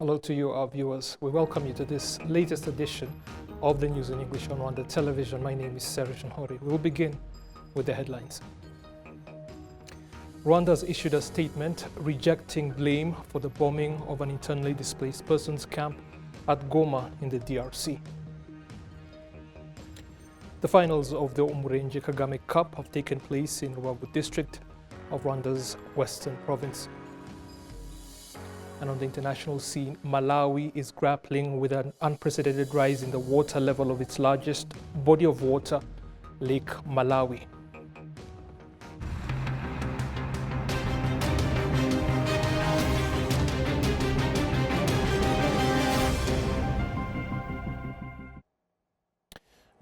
Hello to you, our viewers. We welcome you to this latest edition of the News in English on Rwanda Television. My name is Serge Nhori. We will begin with the headlines. Rwanda has issued a statement rejecting blame for the bombing of an internally displaced persons camp at Goma in the DRC. The finals of the Umurenge Kagame Cup have taken place in Rubavu district of Rwanda's western province. And on the international scene, Malawi is grappling with an unprecedented rise in the water level of its largest body of water, Lake Malawi.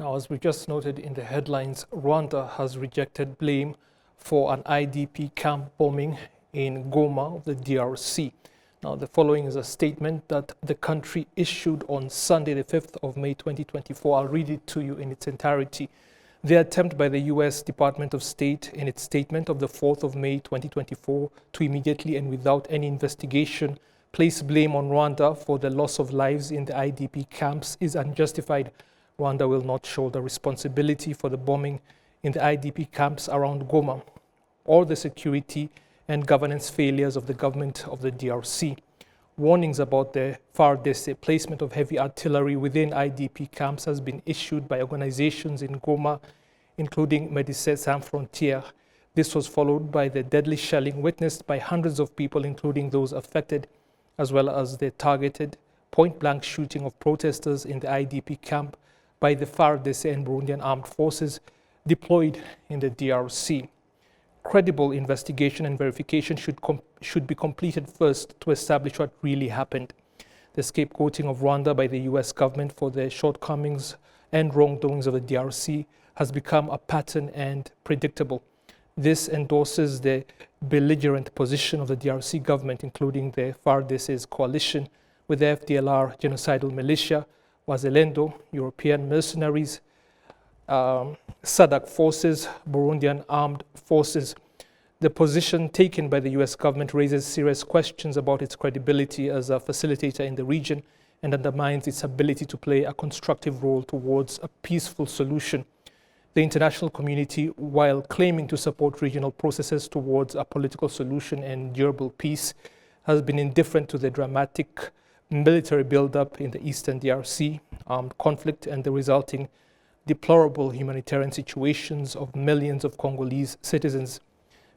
Now, as we just noted in the headlines, Rwanda has rejected blame for an IDP camp bombing in Goma of the DRC. Now, the following is a statement that the country issued on Sunday, the 5th of May, 2024. I'll read it to you in its entirety. The attempt by the U.S. Department of State in its statement of the 4th of May, 2024, to immediately and without any investigation place blame on Rwanda for the loss of lives in the IDP camps is unjustified. Rwanda will not shoulder responsibility for the bombing in the IDP camps around Goma or the security and governance failures of the government of the DRC. Warnings about the FARDC placement of heavy artillery within IDP camps has been issued by organizations in Goma, including Médecins Sans Frontières. This was followed by the deadly shelling witnessed by hundreds of people, including those affected, as well as the targeted point-blank shooting of protesters in the IDP camp by the FARDC and Burundian armed forces deployed in the DRC. Credible investigation and verification should be completed first to establish what really happened. The scapegoating of Rwanda by the U.S. government for the shortcomings and wrongdoings of the DRC has become a pattern and predictable. This endorses the belligerent position of the DRC government, including the FARDC's coalition with the FDLR genocidal militia, Wazalendo, European mercenaries, SADC forces, Burundian armed forces. The position taken by the U.S. government raises serious questions about its credibility as a facilitator in the region and undermines its ability to play a constructive role towards a peaceful solution. The international community, while claiming to support regional processes towards a political solution and durable peace, has been indifferent to the dramatic military buildup in the eastern DRC, armed conflict, and the resulting deplorable humanitarian situations of millions of Congolese citizens.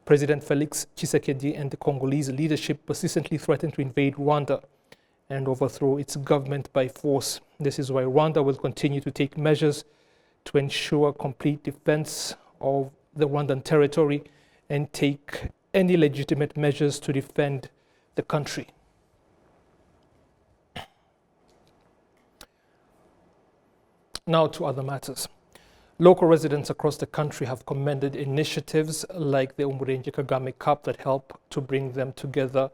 President Felix Tshisekedi and the Congolese leadership persistently threaten to invade Rwanda and overthrow its government by force. This is why Rwanda will continue to take measures to ensure complete defense of the Rwandan territory and take any legitimate measures to defend the country. Now to other matters. Local residents across the country have commended initiatives like the Umurenge Kagame Cup that help to bring them together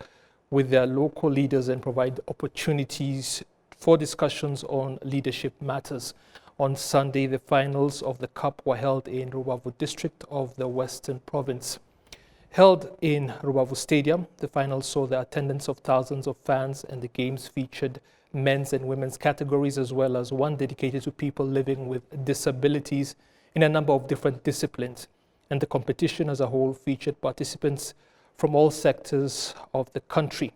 with their local leaders and provide opportunities for discussions on leadership matters. On Sunday, the finals of the Cup were held in Rubavu district of the Western Province. Held in Rubavu Stadium, the finals saw the attendance of thousands of fans, and the games featured men's and women's categories, as well as one dedicated to people living with disabilities in a number of different disciplines. And the competition as a whole featured participants from all sectors of the country.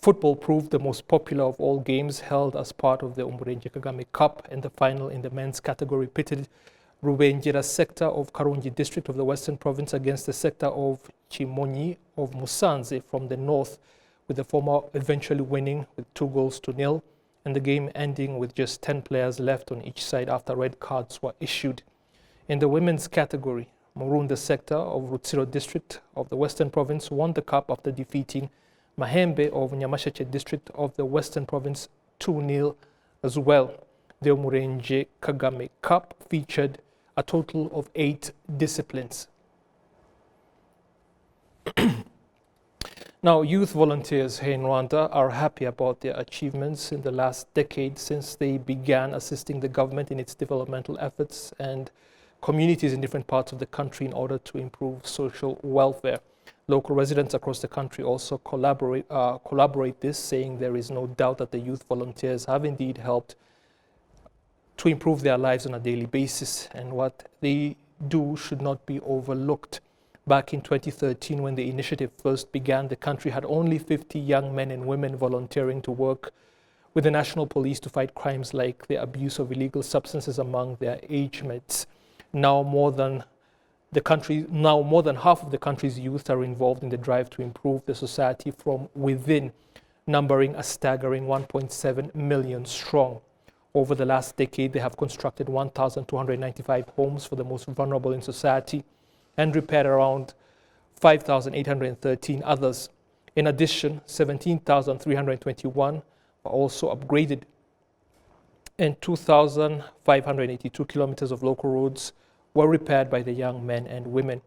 Football proved the most popular of all games held as part of the Umurenge Kagame Cup, and the final in the men's category pitted Rubengera sector of Karongi district of the Western Province against the sector of Chimonyi of Musanze from the north, with the former eventually winning with 2-0, and the game ending with just 10 players left on each side after red cards were issued. In the women's category, Murunda sector of Rutsiro district of the Western Province won the cup after defeating Mahembe of Nyamasheke district of the Western Province 2-0 as well. The Umurenge Kagame Cup featured a total of 8 disciplines. Now, youth volunteers here in Rwanda are happy about their achievements in the last decade since they began assisting the government in its developmental efforts and communities in different parts of the country in order to improve social welfare. Local residents across the country also collaborate this, saying there is no doubt that the youth volunteers have indeed helped to improve their lives on a daily basis, and what they do should not be overlooked. Back in 2013, when the initiative first began, the country had only 50 young men and women volunteering to work with the national police to fight crimes like the abuse of illegal substances among their age mates. Now more than half of the country's youth are involved in the drive to improve the society from within, numbering a staggering 1.7 million strong. Over the last decade, they have constructed 1,295 homes for the most vulnerable in society and repaired around 5,813 others. In addition, 17,321 were also upgraded, and 2,582 kilometers of local roads were repaired by the young men and women.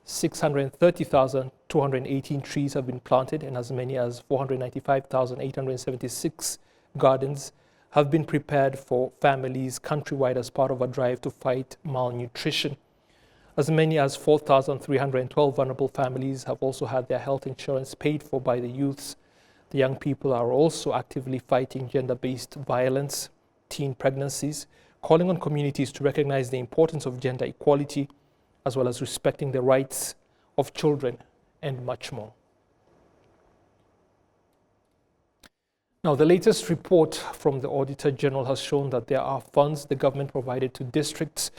630,218 trees have been planted, and as many as 495,876 gardens have been prepared for families countrywide as part of a drive to fight malnutrition. As many as 4,312 vulnerable families have also had their health insurance paid for by the youths. The young people are also actively fighting gender-based violence, teen pregnancies, calling on communities to recognize the importance of gender equality, as well as respecting the rights of children, and much more. Now, the latest report from the Auditor General has shown that there are funds the government provided to districts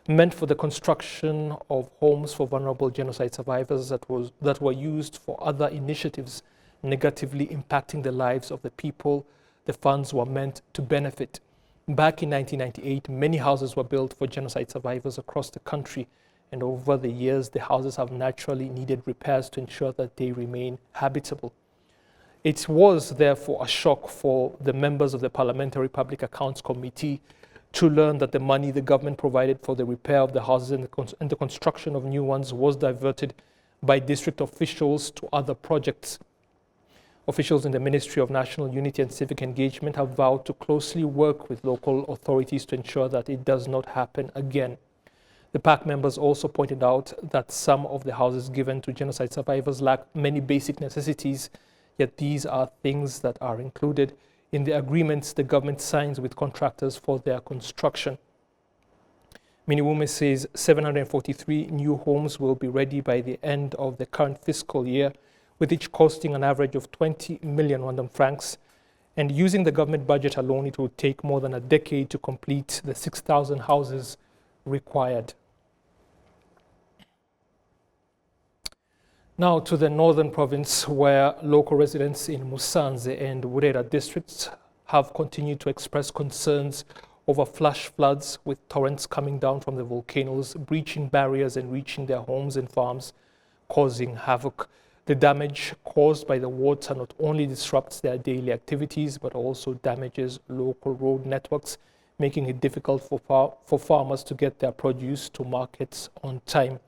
meant for the construction of homes for vulnerable genocide survivors that were used for other initiatives, negatively impacting the lives of the people the funds were meant to benefit. Back in 1998, many houses were built for genocide survivors across the country, and over the years, the houses have naturally needed repairs to ensure that they remain habitable. It was therefore a shock for the members of the Parliamentary Public Accounts Committee to learn that the money the government provided for the repair of the houses and the construction of new ones was diverted by district officials to other projects. Officials in the Ministry of National Unity and Civic Engagement have vowed to closely work with local authorities to ensure that it does not happen again. The PAC members also pointed out that some of the houses given to genocide survivors lack many basic necessities, yet these are things that are included in the agreements the government signs with contractors for their construction. Miniwume says 743 new homes will be ready by the end of the current fiscal year, with each costing an average of 20 million Rwandan francs. And using the government budget alone, it would take more than a decade to complete the 6,000 houses required. Now to the northern province, where local residents in Musanze and Burera districts have continued to express concerns over flash floods, with torrents coming down from the volcanoes, breaching barriers and reaching their homes and farms, causing havoc. The damage caused by the water not only disrupts their daily activities, but also damages local road networks, making it difficult for farmers to get their produce to markets on time.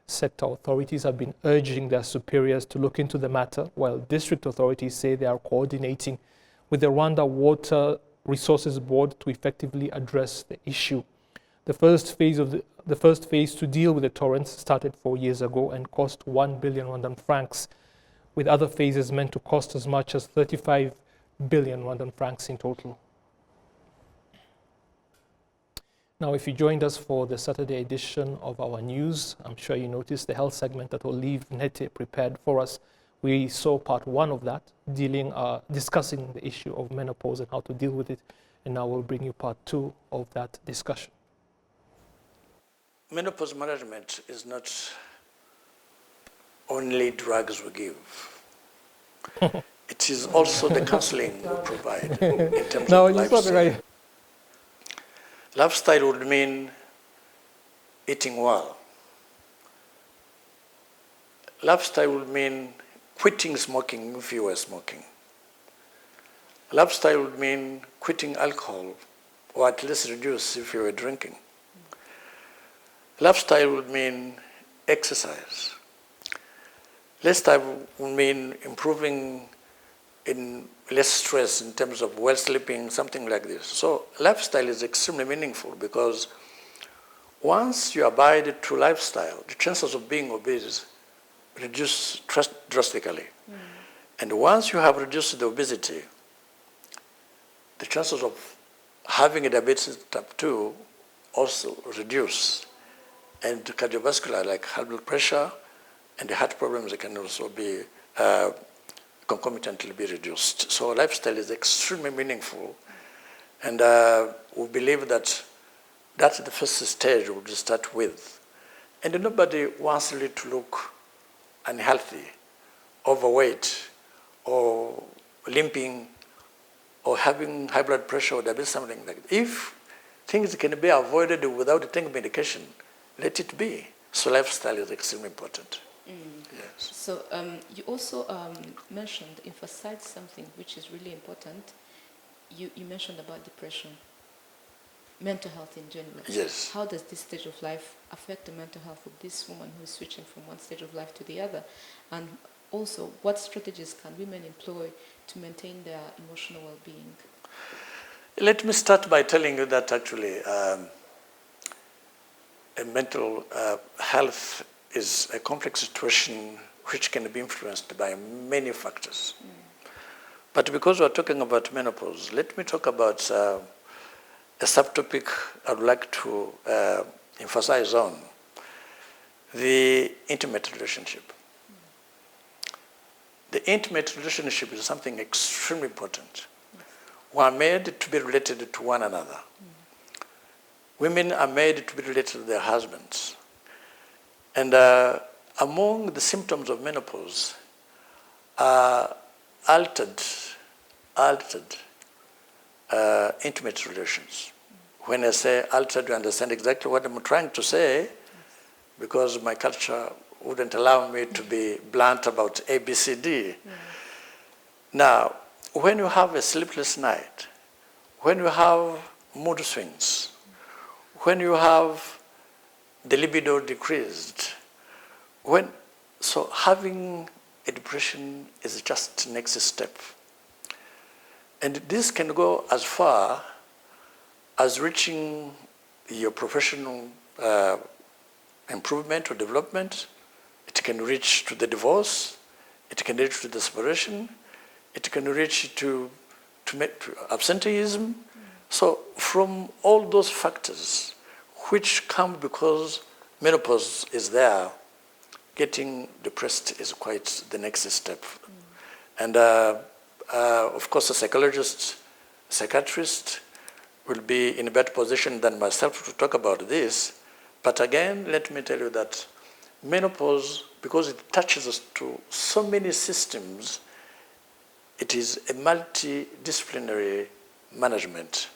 Sector authorities have been urging their superiors to look into the matter, while district authorities say they are coordinating with the Rwanda Water Resources Board to effectively address the issue. The first phase to deal with the torrents started 4 years ago and cost 1 billion Rwandan francs, with other phases meant to cost as much as 35 billion Rwandan francs in total. Now, if you joined us for the Saturday edition of our news, I'm sure you noticed the health segment that Olive Nete prepared for us. We saw part one of that, discussing the issue of menopause and how to deal with it. And now we'll bring you part two of that discussion. Menopause management is not only drugs we give. It is also the counseling we provide in terms of lifestyle. Lifestyle would mean eating well. Lifestyle would mean quitting smoking if you were smoking. Lifestyle would mean quitting alcohol, or at least reduce if you were drinking. Lifestyle would mean exercise. Lifestyle would mean improving in less stress in terms of well sleeping, something like this. So lifestyle is extremely meaningful because once you abide to lifestyle, the chances of being obese reduce drastically. And once you have reduced the obesity, the chances of having diabetes type 2 also reduce. And cardiovascular, like high blood pressure and the heart problems, they can also be concomitantly be reduced. So lifestyle is extremely meaningful. And we believe that that's the first stage we'll start with. And nobody wants really to look unhealthy, overweight, or limping, or having high blood pressure or diabetes, something like that. If things can be avoided without taking medication, let it be. So lifestyle is extremely important. Yes. So you also emphasized something which is really important. You mentioned about depression, mental health in general. Yes. How does this stage of life affect the mental health of this woman who is switching from one stage of life to the other? And also, what strategies can women employ to maintain their emotional well-being? Let me start by telling you that actually mental health is a complex situation which can be influenced by many factors. But because we're talking about menopause, let me talk about a subtopic I'd like to emphasize on, the intimate relationship. The intimate relationship is something extremely important. We are made to be related to one another. Women are made to be related to their husbands. And among the symptoms of menopause are altered intimate relations. When I say altered, you understand exactly what I'm trying to say, because my culture wouldn't allow me to be blunt about ABCD. Now, when you have a sleepless night, when you have mood swings, when you have the libido decreased, so having a depression is just the next step. And this can go as far as reaching your professional improvement or development. It can reach to the divorce. It can reach to the separation. It can reach to absenteeism. So from all those factors which come because menopause is there, getting depressed is quite the next step. And of course, a psychologist, psychiatrist will be in a better position than myself to talk about this. But again, let me tell you that menopause, because it touches us to so many systems, it is a multidisciplinary management,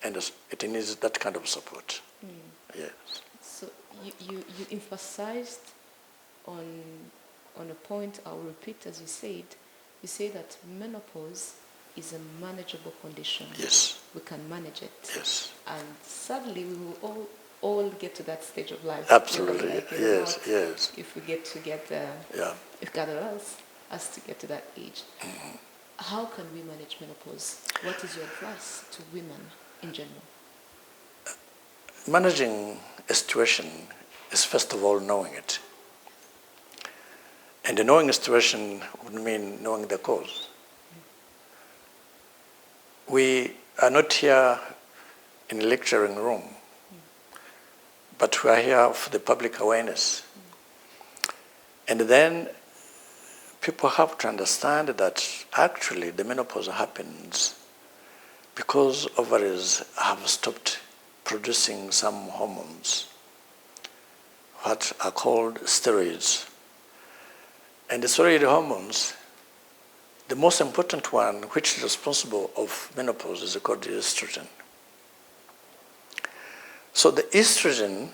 and it needs that kind of support. Yes. So you emphasized on a point, I'll repeat as you said. You say that menopause is a manageable condition. Yes. We can manage it. Yes. And sadly, we will all get to that stage of life. Absolutely. Like Yes. Yes. If we get to get there, if God allows us to get to that age. How can we manage menopause? What is your advice to women in general? Managing a situation is first of all knowing it. And the knowing a situation would mean knowing the cause. We are not here in a lecturing room, but we are here for the public awareness. And then people have to understand that actually the menopause happens because ovaries have stopped producing some hormones, what are called steroids. And the steroid hormones, the most important one, which is responsible of menopause, is called the estrogen. So the estrogen,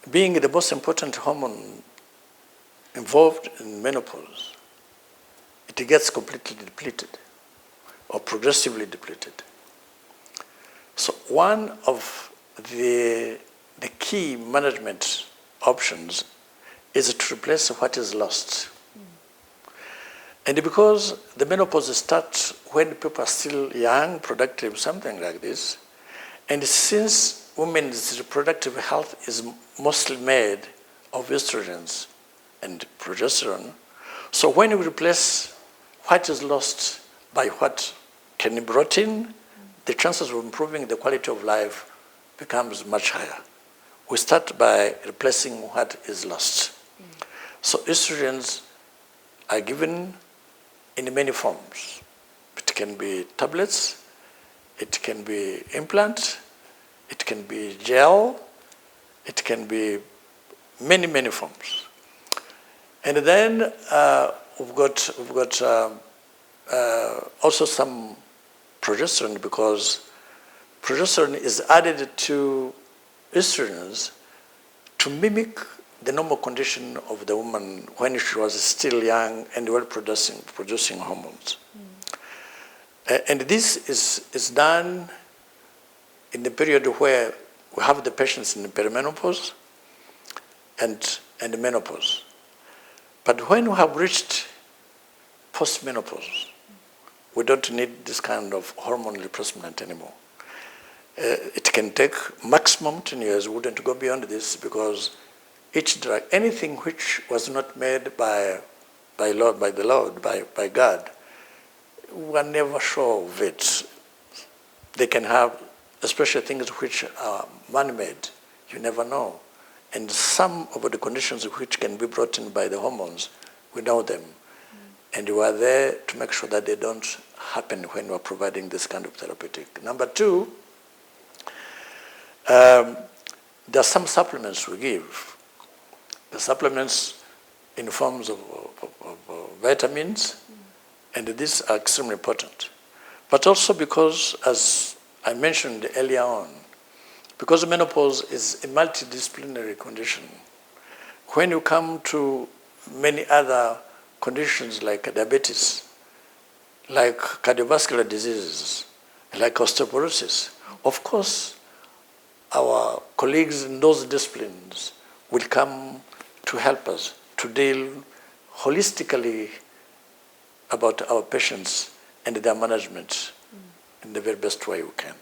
being the most important hormone involved in menopause, it gets completely depleted or progressively depleted. So one of the key management options is to replace what is lost. And because the menopause starts when people are still young, productive, something like this, and since women's reproductive health is mostly made of estrogens, and progesterone. So when we replace what is lost by what can be brought in, the chances of improving the quality of life becomes much higher. We start by replacing what is lost. So estrogens are given in many forms. It can be tablets, it can be implant, it can be gel, it can be many, many forms. And then we've got also some progesterone, because progesterone is added to estrogens to mimic the normal condition of the woman when she was still young and well producing hormones. And this is done in the period where we have the patients in the perimenopause and menopause. But when we have reached postmenopause, we don't need this kind of hormone replacement anymore. It can take maximum 10 years. We wouldn't go beyond this, because each drug, anything which was not made by the Lord, by God, we are never sure of it. They can have, especially things which are man-made, you never know. And some of the conditions which can be brought in by the hormones, we know them. And we are there to make sure that they don't happen when we are providing this kind of therapeutic. Number two, there are some supplements we give. The supplements in forms of vitamins, and these are extremely important. But also because, as I mentioned earlier on, because menopause is a multidisciplinary condition, when you come to many other conditions like diabetes, like cardiovascular diseases, like osteoporosis, of course, our colleagues in those disciplines will come to help us to deal holistically about our patients and their management in the very best way we can.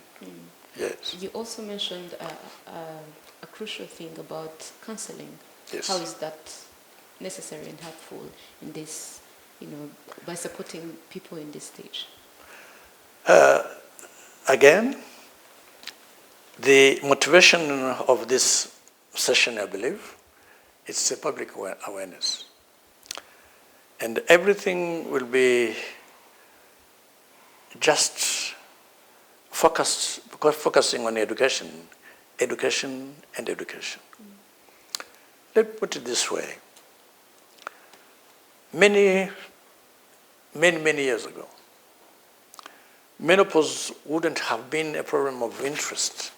Yes. You also mentioned a crucial thing about counseling. Yes. How is that necessary and helpful in this, by supporting people in this stage? Again, the motivation of this session, I believe, it's a public awareness. And everything will be just focusing on education, education, and education. Let me put it this way. Many years ago, menopause wouldn't have been a problem of interest,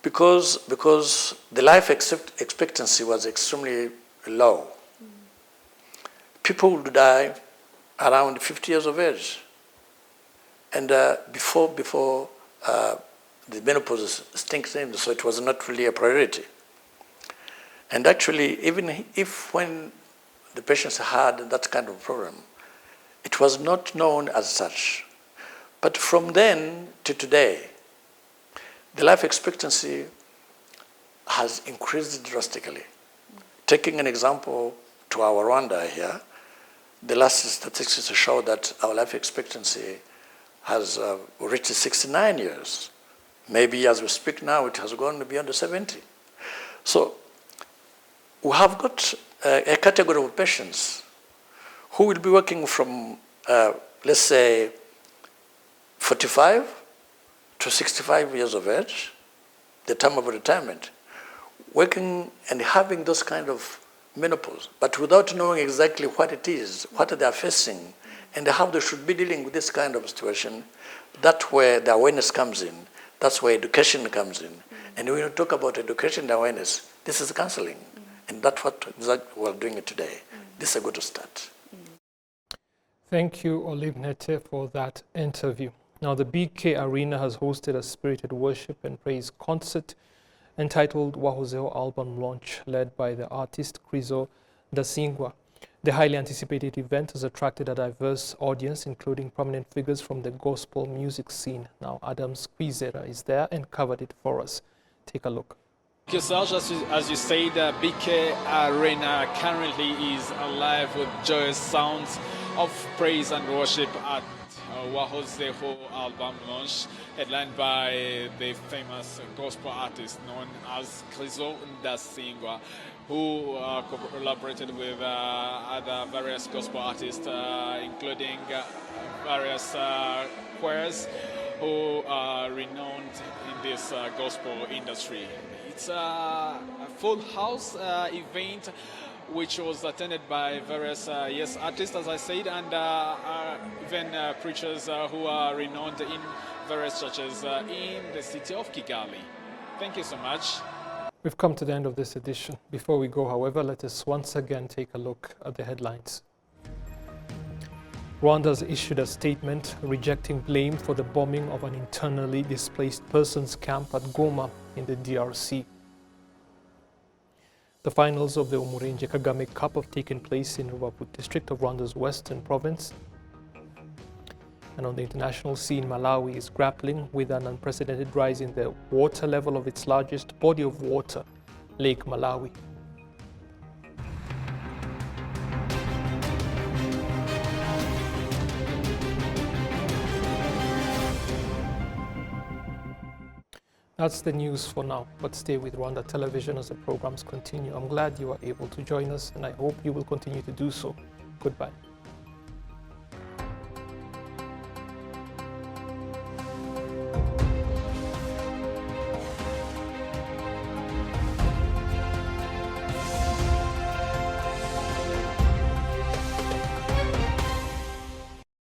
because the life expectancy was extremely low. People would die around 50 years of age. And before the menopause stinks in, so it was not really a priority. And actually, even if when the patients had that kind of problem, it was not known as such. But from then to today, the life expectancy has increased drastically. Taking an example to our Rwanda here, the last statistics show that our life expectancy has reached 69 years. Maybe as we speak now, it has gone beyond 70. So we have got a category of patients who will be working from, let's say, 45 to 65 years of age, the time of retirement, working and having those kind of menopause, but without knowing exactly what it is, what they are facing, and how they should be dealing with this kind of situation. That's where the awareness comes in. That's where education comes in. And when you talk about education and awareness, this is counseling. And that's what we're doing today. This is a good start. Thank you, Olive Nete, for that interview. Now, the BK Arena has hosted a spirited worship and praise concert entitled Wahozeo album launch, led by the artist Krizo Dasingwa. The highly anticipated event has attracted a diverse audience, including prominent figures from the gospel music scene. Now, Adams Kwizera is there and covered it for us. Take a look. Thank you, Serge. As you said, BK Arena currently is alive with joyous sounds of praise and worship at Wahozeho album launch, headlined by the famous gospel artist known as Krizo Ndasingwa, who collaborated with other various gospel artists, including various choirs who are renowned in this gospel industry. It's a full house event which was attended by various artists, as I said, and even preachers who are renowned in various churches in the city of Kigali. Thank you so much. We've come to the end of this edition. Before we go, however, let us once again take a look at the headlines. Rwanda has issued a statement rejecting blame for the bombing of an internally displaced persons camp at Goma in the DRC. The finals of the Umurenge Kagame Cup have taken place in Rubavu district of Rwanda's western province. And on the international scene, Malawi is grappling with an unprecedented rise in the water level of its largest body of water, Lake Malawi. That's the news for now, but stay with Rwanda Television as the programs continue. I'm glad you were able to join us, and I hope you will continue to do so. Goodbye.